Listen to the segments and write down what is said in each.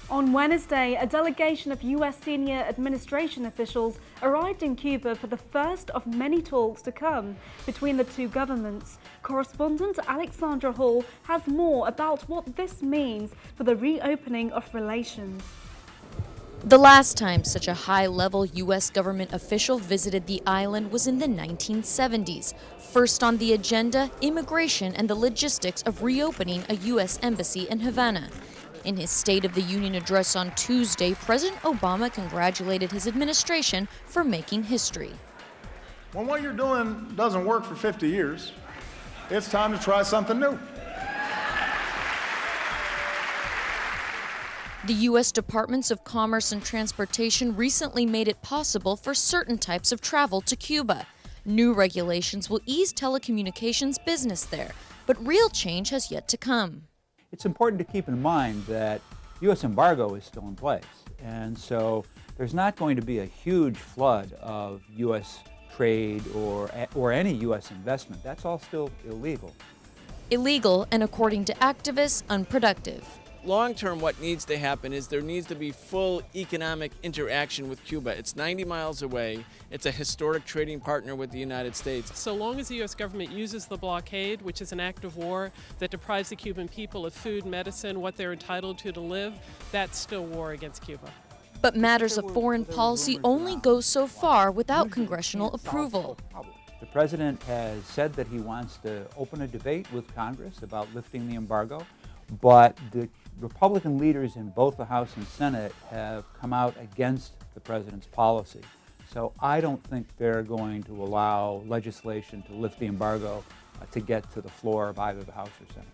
On Wednesday, a delegation of U.S. senior administration officials arrived in Cuba for the first of many talks to come between the two governments. Correspondent Alexandra Hall has more about what this means for the reopening of relations. The last time such a high-level U.S. government official visited the island was in the 1970s. First on the agenda, immigration and the logistics of reopening a U.S. embassy in Havana. In his State of the Union address on Tuesday, President Obama congratulated his administration for making history. When what you're doing doesn't work for 50 years, it's time to try something new. The U.S. Departments of Commerce and Transportation recently made it possible for certain types of travel to Cuba. New regulations will ease telecommunications business there, but real change has yet to come. It's important to keep in mind that U.S. embargo is still in place, and so there's not going to be a huge flood of U.S. trade or any U.S. investment. That's all still illegal. Illegal and, according to activists, unproductive. Long-term, what needs to happen is there needs to be full economic interaction with Cuba. It's 90 miles away. It's a historic trading partner with the United States. So long as the U.S. government uses the blockade, which is an act of war that deprives the Cuban people of food, medicine, what they're entitled to live, that's still war against Cuba. But matters of foreign policy only go so far without congressional approval. The president has said that he wants to open a debate with Congress about lifting the embargo, but the Republican leaders in both the House and Senate have come out against the president's policy. So I don't think they're going to allow legislation to lift the embargo to get to the floor of either the House or Senate.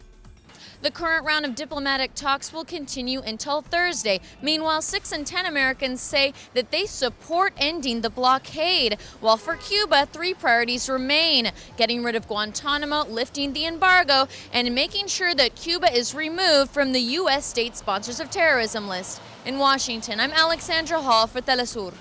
The current round of diplomatic talks will continue until Thursday. Meanwhile, 6 in 10 Americans say that they support ending the blockade, while for Cuba, 3 priorities remain: getting rid of Guantanamo, lifting the embargo, and making sure that Cuba is removed from the U.S. state sponsors of terrorism list. In Washington, I'm Alexandra Hall for Telesur.